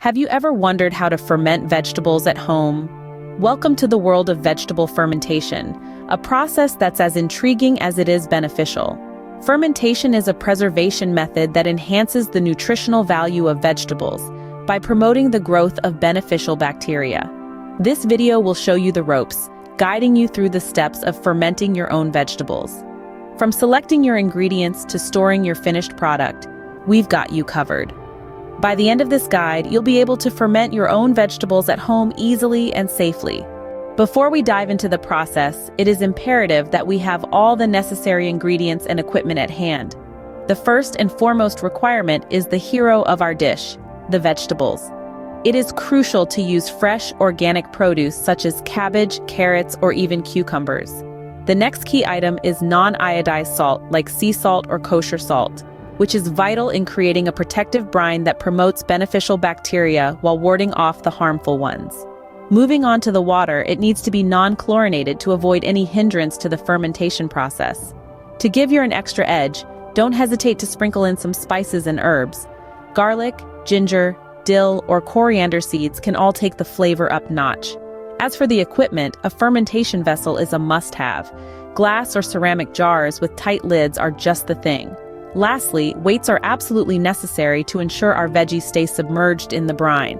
Have you ever wondered how to ferment vegetables at home? Welcome to the world of vegetable fermentation, a process that's as intriguing as it is beneficial. Fermentation is a preservation method that enhances the nutritional value of vegetables by promoting the growth of beneficial bacteria. This video will show you the ropes, guiding you through the steps of fermenting your own vegetables. From selecting your ingredients to storing your finished product, we've got you covered. By the end of this guide, you'll be able to ferment your own vegetables at home easily and safely. Before we dive into the process, it is imperative that we have all the necessary ingredients and equipment at hand. The first and foremost requirement is the hero of our dish, the vegetables. It is crucial to use fresh, organic produce such as cabbage, carrots, or even cucumbers. The next key item is non-iodized salt like sea salt or kosher salt, which is vital in creating a protective brine that promotes beneficial bacteria while warding off the harmful ones. Moving on to the water, it needs to be non-chlorinated to avoid any hindrance to the fermentation process. To give you an extra edge, don't hesitate to sprinkle in some spices and herbs. Garlic, ginger, dill, or coriander seeds can all take the flavor up notch. As for the equipment, a fermentation vessel is a must-have. Glass or ceramic jars with tight lids are just the thing. Lastly, weights are absolutely necessary to ensure our veggies stay submerged in the brine.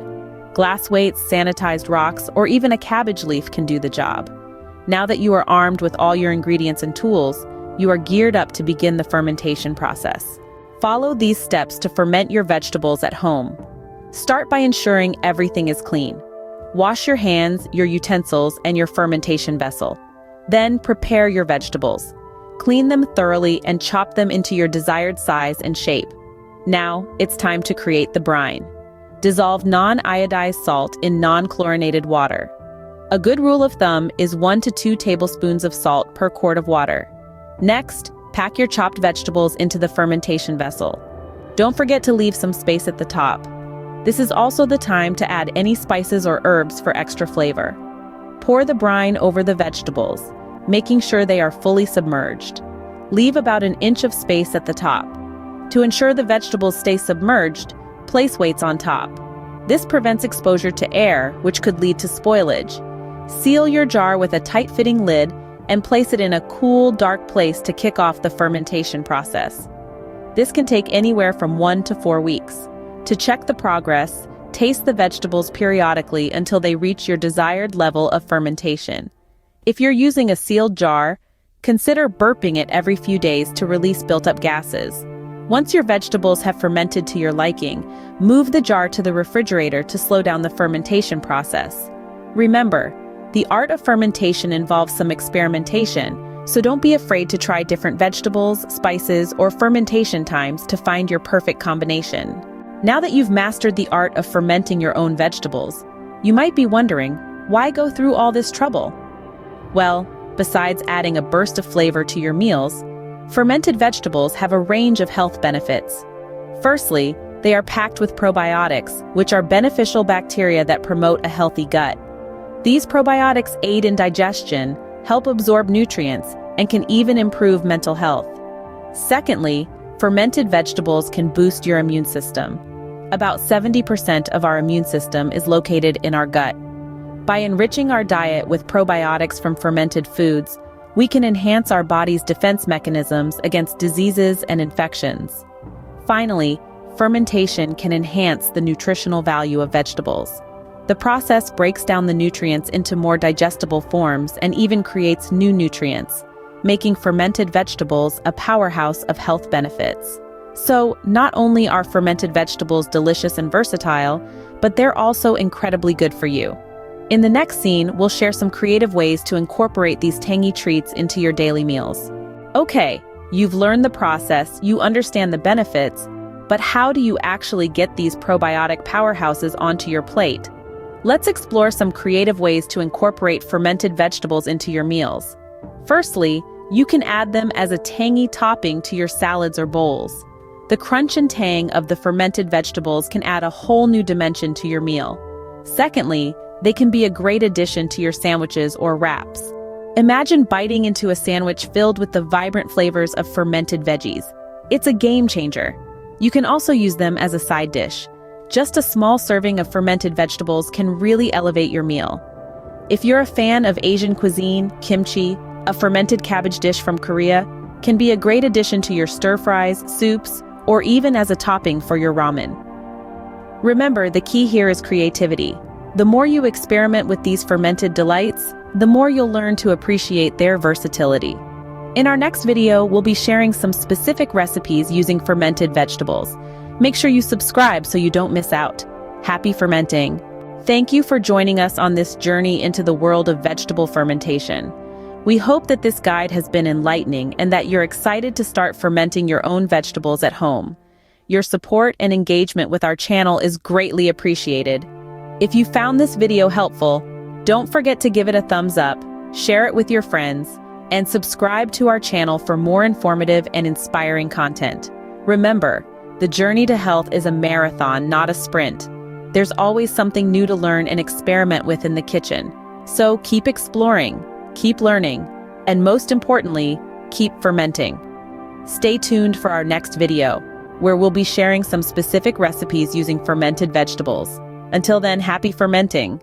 Glass weights, sanitized rocks, or even a cabbage leaf can do the job. Now that you are armed with all your ingredients and tools, you are geared up to begin the fermentation process. Follow these steps to ferment your vegetables at home. Start by ensuring everything is clean. Wash your hands, your utensils, and your fermentation vessel. Then prepare your vegetables. Clean them thoroughly and chop them into your desired size and shape. Now, it's time to create the brine. Dissolve non-iodized salt in non-chlorinated water. A good rule of thumb is 1 to 2 tablespoons of salt per quart of water. Next, pack your chopped vegetables into the fermentation vessel. Don't forget to leave some space at the top. This is also the time to add any spices or herbs for extra flavor. Pour the brine over the vegetables, making sure they are fully submerged. Leave about an inch of space at the top. To ensure the vegetables stay submerged, place weights on top. This prevents exposure to air, which could lead to spoilage. Seal your jar with a tight-fitting lid and place it in a cool, dark place to kick off the fermentation process. This can take anywhere from 1 to 4 weeks. To check the progress, taste the vegetables periodically until they reach your desired level of fermentation. If you're using a sealed jar, consider burping it every few days to release built-up gases. Once your vegetables have fermented to your liking, move the jar to the refrigerator to slow down the fermentation process. Remember, the art of fermentation involves some experimentation, so don't be afraid to try different vegetables, spices, or fermentation times to find your perfect combination. Now that you've mastered the art of fermenting your own vegetables, you might be wondering, why go through all this trouble? Well, besides adding a burst of flavor to your meals, fermented vegetables have a range of health benefits. Firstly, they are packed with probiotics, which are beneficial bacteria that promote a healthy gut. These probiotics aid in digestion, help absorb nutrients, and can even improve mental health. Secondly, fermented vegetables can boost your immune system. About 70% of our immune system is located in our gut. By enriching our diet with probiotics from fermented foods, we can enhance our body's defense mechanisms against diseases and infections. Finally, fermentation can enhance the nutritional value of vegetables. The process breaks down the nutrients into more digestible forms and even creates new nutrients, making fermented vegetables a powerhouse of health benefits. So, not only are fermented vegetables delicious and versatile, but they're also incredibly good for you. In the next scene, we'll share some creative ways to incorporate these tangy treats into your daily meals. Okay, you've learned the process, you understand the benefits, but how do you actually get these probiotic powerhouses onto your plate? Let's explore some creative ways to incorporate fermented vegetables into your meals. Firstly, you can add them as a tangy topping to your salads or bowls. The crunch and tang of the fermented vegetables can add a whole new dimension to your meal. Secondly, they can be a great addition to your sandwiches or wraps. Imagine biting into a sandwich filled with the vibrant flavors of fermented veggies. It's a game changer. You can also use them as a side dish. Just a small serving of fermented vegetables can really elevate your meal. If you're a fan of Asian cuisine, kimchi, a fermented cabbage dish from Korea, can be a great addition to your stir-fries, soups, or even as a topping for your ramen. Remember, the key here is creativity. The more you experiment with these fermented delights, the more you'll learn to appreciate their versatility. In our next video, we'll be sharing some specific recipes using fermented vegetables. Make sure you subscribe so you don't miss out. Happy fermenting! Thank you for joining us on this journey into the world of vegetable fermentation. We hope that this guide has been enlightening and that you're excited to start fermenting your own vegetables at home. Your support and engagement with our channel is greatly appreciated. If you found this video helpful, don't forget to give it a thumbs up, share it with your friends, and subscribe to our channel for more informative and inspiring content. Remember, the journey to health is a marathon, not a sprint. There's always something new to learn and experiment with in the kitchen. So keep exploring, keep learning, and most importantly, keep fermenting. Stay tuned for our next video, where we'll be sharing some specific recipes using fermented vegetables. Until then, happy fermenting!